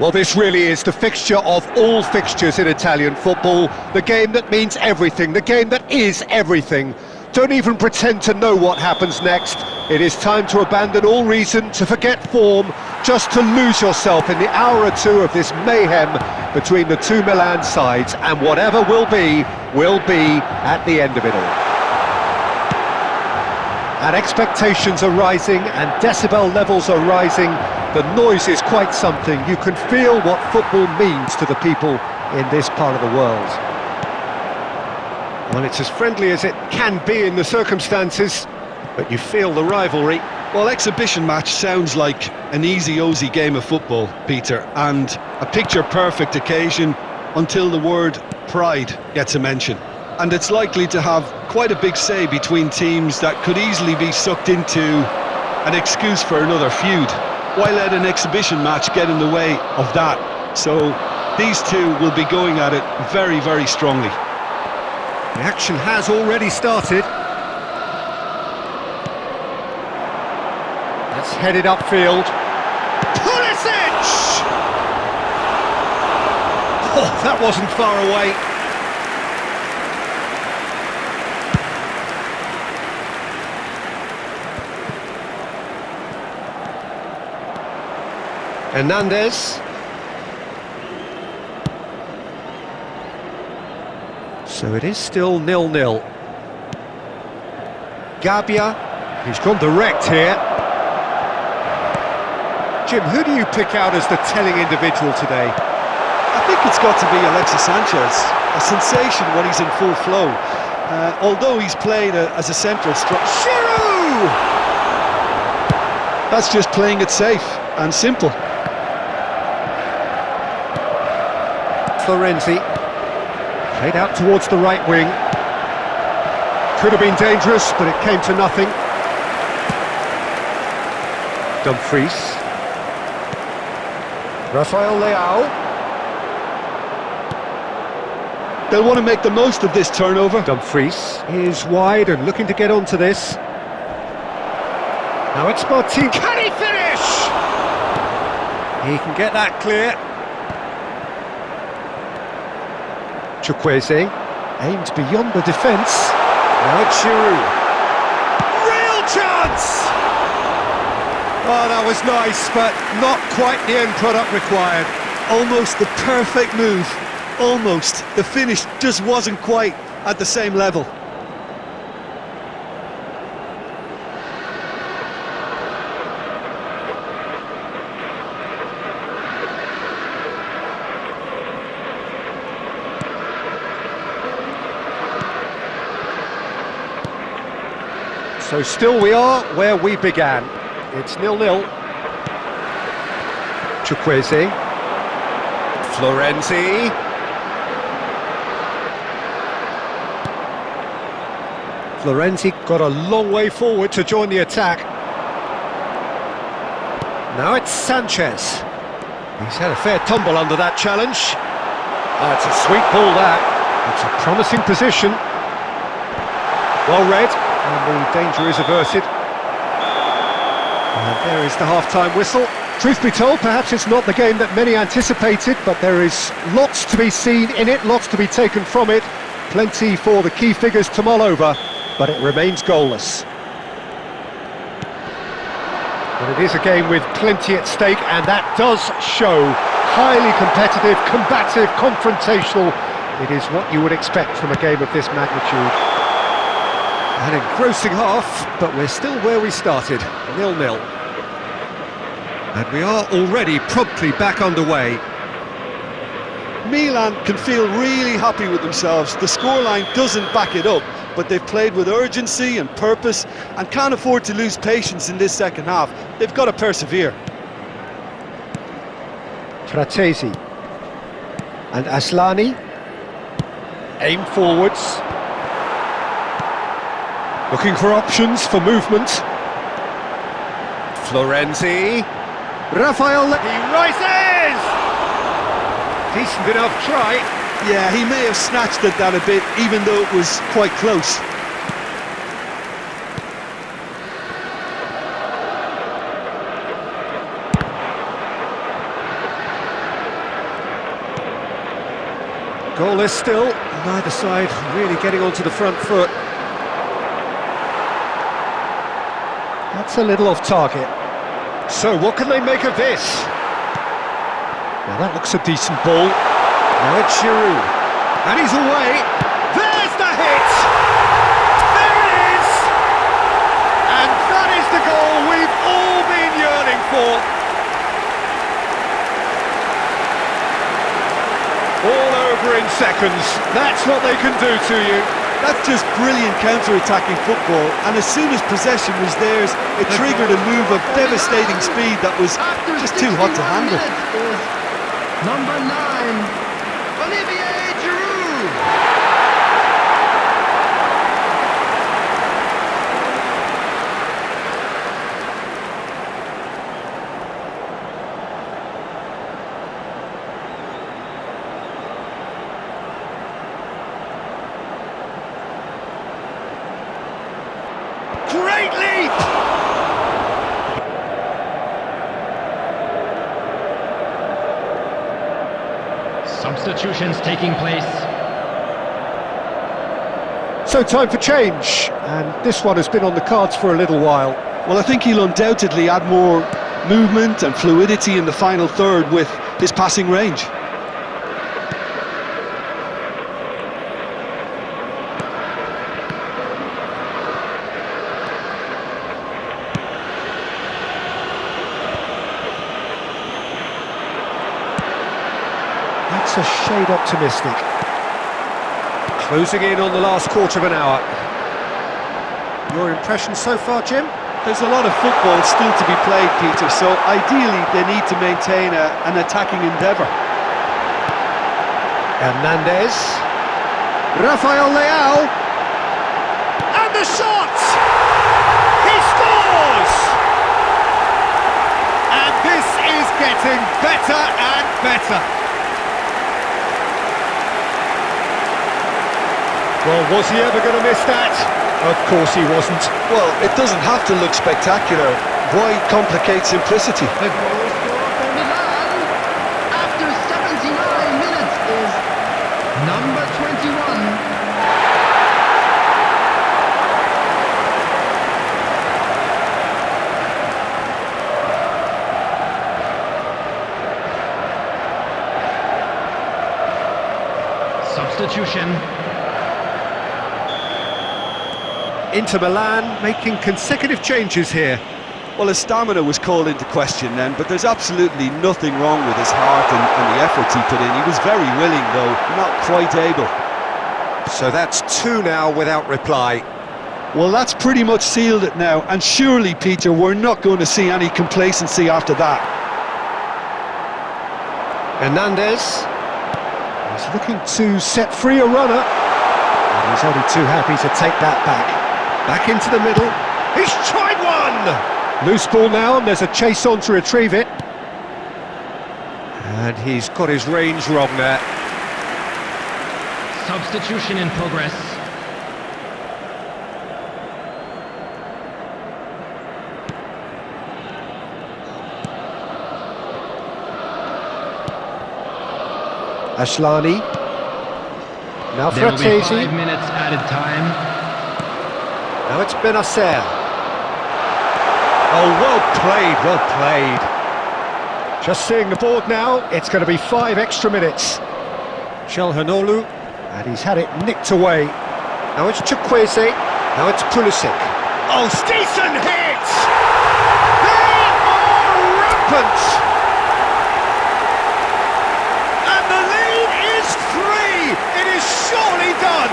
Well, this really is the fixture of all fixtures in Italian football. The game that means everything, the game that is everything. Don't even pretend to know what happens next. It is time to abandon all reason, to forget form, just to lose yourself in the hour or two of this mayhem between the two Milan sides, and whatever will be at the end of it all. And expectations are rising, and decibel levels are rising. The noise is quite something. You can feel what football means to the people in this part of the world. Well, it's as friendly as it can be in the circumstances, but you feel the rivalry. Well, exhibition match sounds like an easy-ozy game of football, Peter, and a picture-perfect occasion until the word pride gets a mention. And it's likely to have quite a big say between teams that could easily be sucked into an excuse for another feud. Why let an exhibition match get in the way of that? So these two will be going at it very, very strongly. The action has already started. That's headed upfield. Pulisic! Oh, that wasn't far away. Hernandez. So it is still 0-0. Gabbia, he's gone direct here. Jim, who do you pick out as the telling individual today? I think it's got to be Alexis Sanchez, a sensation when he's in full flow. Although he's played as a central striker. Giroud! That's just playing it safe and simple. Florenzi. Played out towards the right wing. Could have been dangerous, but it came to nothing. Dumfries. Rafael Leao. They'll want to make the most of this turnover. Dumfries is wide and looking to get onto this. Now it's Martin. Can he finish? He can get that clear. Chukwueze aimed beyond the defence. Now it's Giroud. Real chance! Oh, that was nice, but not quite the end product required. Almost the perfect move. Almost. The finish just wasn't quite at the same level. So still we are where we began. It's 0-0. Chukwueze. Florenzi. Florenzi got a long way forward to join the attack. Now it's Sanchez. He's had a fair tumble under that challenge. It's a sweet ball, that. It's a promising position. Well read. And the danger is averted. And there is the half-time whistle. Truth be told, perhaps it's not the game that many anticipated, but there is lots to be seen in it, lots to be taken from it. Plenty for the key figures to mull over, but it remains goalless. But it is a game with plenty at stake, and that does show. Highly competitive, combative, confrontational. It is what you would expect from a game of this magnitude. An engrossing half, but we're still where we started, 0-0. And we are already promptly back underway. Milan can feel really happy with themselves. The scoreline doesn't back it up, but they've played with urgency and purpose and can't afford to lose patience in this second half. They've got to persevere. Fratesi. And Aslani. Aim forwards. Looking for options for movement. Florenzi. Rafael, he rises! Decent enough try. Yeah, he may have snatched at that a bit, even though it was quite close. Goalless still, neither side really getting onto the front foot. That's a little off target. So what can they make of this? Well, that looks a decent ball. Now it's Giroud. And he's away. There's the hit! There it is! And that is the goal we've all been yearning for. All over in seconds. That's what they can do to you. That's just brilliant counter-attacking football, and as soon as possession was theirs, it triggered a move of devastating speed that was just too hot to handle. Number 9, Olivier Giroud. Great leap! Substitutions taking place. So time for change, and this one has been on the cards for a little while. Well, I think he'll undoubtedly add more movement and fluidity in the final third with his passing range. That's a shade optimistic. Closing in on the last quarter of an hour. Your impression so far, Jim? There's a lot of football still to be played, Peter, so ideally they need to maintain an attacking endeavour. Hernandez. Rafael Leao. And the shot! He scores! And this is getting better and better. Well, was he ever going to miss that? Of course he wasn't. Well, it doesn't have to look spectacular. Why complicate simplicity? The goal scorer for Milan after 79 minutes is number 21. Substitution. Inter Milan making consecutive changes here. Well, his stamina was called into question then, but there's absolutely nothing wrong with his heart and the efforts he put in. He was very willing, though, not quite able. So that's 2 now without reply. Well, that's pretty much sealed it now, and surely, Peter, we're not going to see any complacency after that. Hernandez. He's looking to set free a runner. And he's only too happy to take that back. Back into the middle. He's tried one! Loose ball now, and there's a chase on to retrieve it. And he's got his range wrong there. Substitution in progress. Ashlani. Now There will be 5 Fratesi. minutes added time. Now it's Benacer. Oh, well played, well played. Just seeing the board now, it's going to be 5 extra minutes. Çalhanoğlu, and he's had it nicked away. Now it's Chukwueze, now it's Pulisic. Oh, decent hit! They are rampant! And the lead is 3! It is surely done!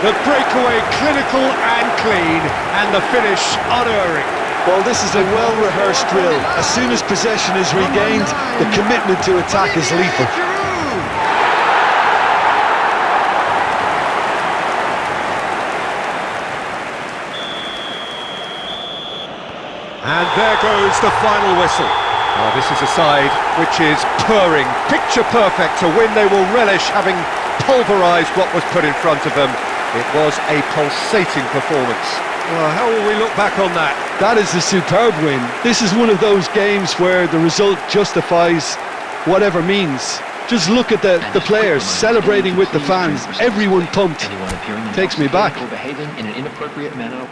The breakaway clinical and clean, and the finish unerring. Well, this is a well-rehearsed drill. As soon as possession is regained, the commitment to attack is lethal. And there goes the final whistle. Oh, this is a side which is purring, picture perfect. To win, they will relish having pulverised what was put in front of them. It was a pulsating performance. Well, how will we look back on that? That is a superb win. This is one of those games where the result justifies whatever means. Just look at the players celebrating with the fans. Everyone pumped. Takes me back. Behaving in an inappropriate manner.